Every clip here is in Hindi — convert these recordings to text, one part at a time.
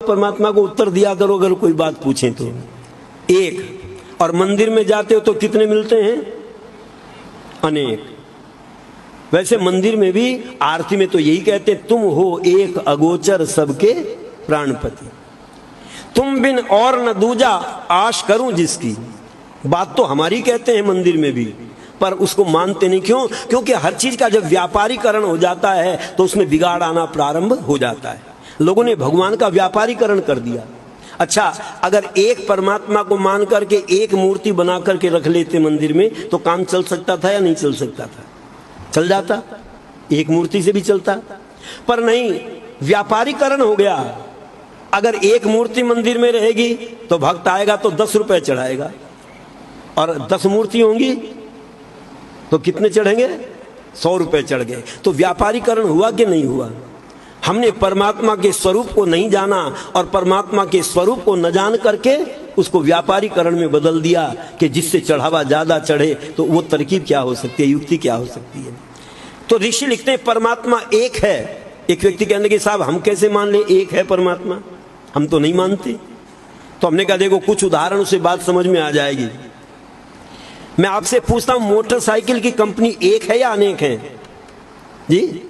परमात्मा को उत्तर दिया करो अगर कोई बात पूछे तो। एक, और मंदिर में जाते हो तो कितने मिलते हैं? अनेक। वैसे मंदिर में भी आरती में तो यही कहते तुम हो एक अगोचर सबके प्राणपति, तुम बिन और न दूजा आश करूं जिसकी। बात तो हमारी कहते हैं मंदिर में भी, पर उसको मानते नहीं। क्यों? क्योंकि हर चीज का जब व्यापारीकरण हो जाता है तो उसमें बिगाड़ आना प्रारंभ हो जाता है। लोगों ने भगवान का व्यापारीकरण कर दिया। अच्छा, अगर एक परमात्मा को मान करके एक मूर्ति बना करके रख लेते मंदिर में तो काम चल सकता था या नहीं चल सकता था? चल जाता, एक मूर्ति से भी चलता। पर नहीं, व्यापारीकरण हो गया। अगर एक मूर्ति मंदिर में रहेगी तो भक्त आएगा तो 10 रुपए चढ़ाएगा, और 10 मूर्ति होंगी तो कितने चढ़ेंगे? 100 रुपए चढ़ गए। तो व्यापारीकरण हुआ कि नहीं हुआ? हमने परमात्मा के स्वरूप को नहीं जाना और परमात्मा के स्वरूप को न जान करके उसको व्यापारीकरण में बदल दिया कि जिससे चढ़ावा ज्यादा चढ़े। तो वो तरकीब क्या हो सकती है, युक्ति क्या हो सकती है? तो ऋषि लिखते हैं परमात्मा एक है। एक व्यक्ति कहने लगे साहब हम कैसे मान ले एक है परमात्मा, हम तो नहीं मानते। तो हमने कहा देखो कुछ उदाहरणों से बात समझ में आ जाएगी। मैं आपसे पूछता हूं मोटरसाइकिल की कंपनी एक है या अनेक है? जी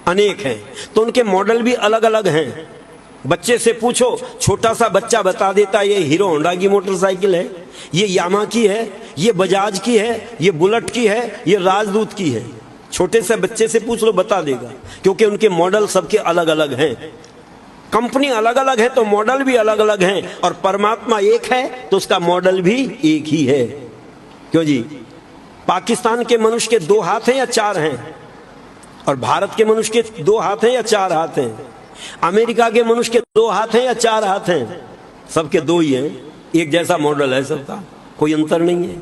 अनेक हैं। तो उनके मॉडल भी अलग अलग हैं। बच्चे से पूछो, छोटा सा बच्चा बता देता ये हीरो होंडा की मोटरसाइकिल है, ये यामा की है, ये बजाज की है, ये बुलेट की है, ये राजदूत की है। छोटे से बच्चे से पूछ लो बता देगा, क्योंकि उनके मॉडल सबके अलग अलग हैं। कंपनी अलग अलग है तो मॉडल भी अलग अलग हैं, और परमात्मा एक है तो उसका मॉडल भी एक ही है। क्यों जी? पाकिस्तान के मनुष्य के 2 हाथ हैं या 4 हैं? और भारत के मनुष्य के 2 हाथ हैं या 4 हाथ हैं? अमेरिका के मनुष्य के 2 हाथ हैं या 4 हाथ हैं? सबके 2 ही हैं। एक जैसा मॉडल है सबका, कोई अंतर नहीं है।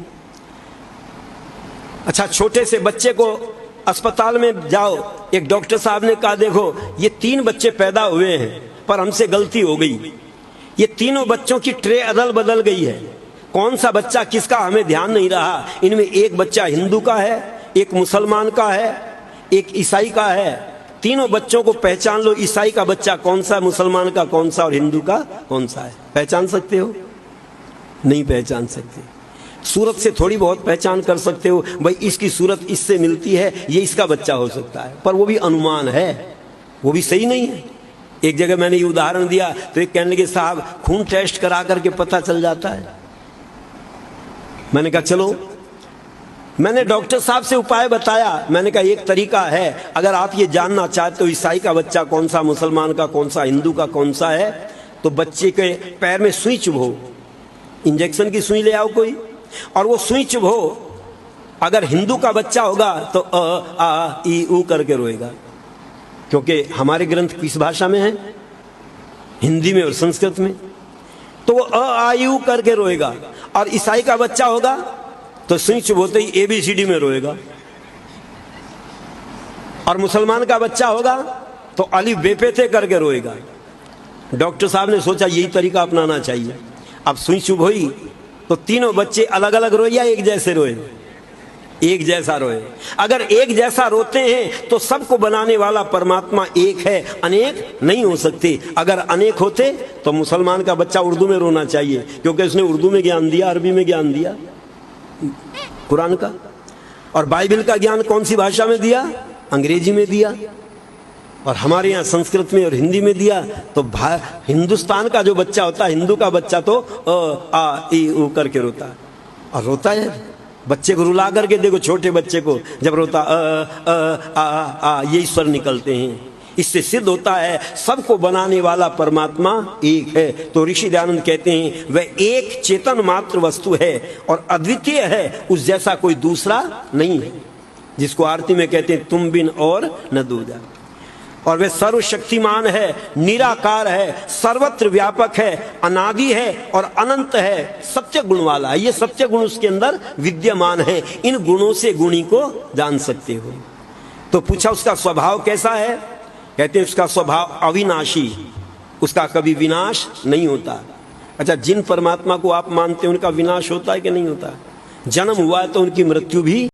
अच्छा, छोटे से बच्चे को अस्पताल में जाओ, एक डॉक्टर साहब ने कहा देखो ये 3 बच्चे पैदा हुए हैं पर हमसे गलती हो गई, ये तीनों बच्चों की ट्रे अदल बदल गई है, कौन सा बच्चा किसका हमें ध्यान नहीं रहा। इनमें एक बच्चा हिंदू का है, एक मुसलमान का है, एक ईसाई का है। तीनों बच्चों को पहचान लो, ईसाई का बच्चा कौन सा, मुसलमान का कौन सा और हिंदू का कौन सा है। पहचान सकते हो? नहीं पहचान सकते। सूरत से थोड़ी बहुत पहचान कर सकते हो, भाई इसकी सूरत इससे मिलती है, ये इसका बच्चा हो सकता है, पर वो भी अनुमान है, वो भी सही नहीं है। एक जगह मैंने ये उदाहरण दिया तो एक कहने लगे साहब खून टेस्ट करा करके पता चल जाता है। मैंने कहा चलो, मैंने डॉक्टर साहब से उपाय बताया। मैंने कहा एक तरीका है, अगर आप ये जानना चाहते हो ईसाई का बच्चा कौन सा, मुसलमान का कौन सा, हिंदू का कौन सा है, तो बच्चे के पैर में सुई चुभो, इंजेक्शन की सुई ले आओ कोई, और वो सुई चुभो। अगर हिंदू का बच्चा होगा तो अ आ ई ऊ करके रोएगा, क्योंकि हमारे ग्रंथ किस भाषा में है? हिंदी में और संस्कृत में। तो वो अ आ ई ऊ करके रोएगा। और ईसाई का बच्चा होगा तो सुई चुभोते ही ABCD में रोएगा। और मुसलमान का बच्चा होगा तो अली बेपेते करके रोएगा। डॉक्टर साहब ने सोचा यही तरीका अपनाना चाहिए। अब सुई चुभोई तो तीनों बच्चे अलग अलग रोए या एक जैसे रोए? एक जैसा रोए। अगर एक जैसा रोते हैं तो सबको बनाने वाला परमात्मा एक है, अनेक नहीं हो सकते। अगर अनेक होते तो मुसलमान का बच्चा उर्दू में रोना चाहिए, क्योंकि उसने उर्दू में ज्ञान दिया, अरबी में ज्ञान दिया कुरान का। और बाइबल का ज्ञान कौन सी भाषा में दिया? अंग्रेजी में दिया। और हमारे यहाँ संस्कृत में और हिंदी में दिया। तो हिंदुस्तान का जो बच्चा होता है, हिंदू का बच्चा, तो अ आ ई ऊ करके रोता है। और रोता है, बच्चे को रुला करके देखो, छोटे बच्चे को जब रोता आ ये स्वर निकलते हैं। इससे सिद्ध होता है सबको बनाने वाला परमात्मा एक है। तो ऋषि दयानंद कहते हैं वह एक चेतन मात्र वस्तु है और अद्वितीय है, उस जैसा कोई दूसरा नहीं है, जिसको आरती में कहते हैं तुम बिन और न दूजा। और वह सर्वशक्तिमान है, निराकार है, सर्वत्र व्यापक है, अनादि है और अनंत है, सत्य गुण वाला है। ये सत्य गुण उसके अंदर विद्यमान है। इन गुणों से गुणी को जान सकते हो। तो पूछा उसका स्वभाव कैसा है? कहते हैं उसका स्वभाव अविनाशी, उसका कभी विनाश नहीं होता। अच्छा, जिन परमात्मा को आप मानते हैं उनका विनाश होता है कि नहीं होता? जन्म हुआ है तो उनकी मृत्यु भी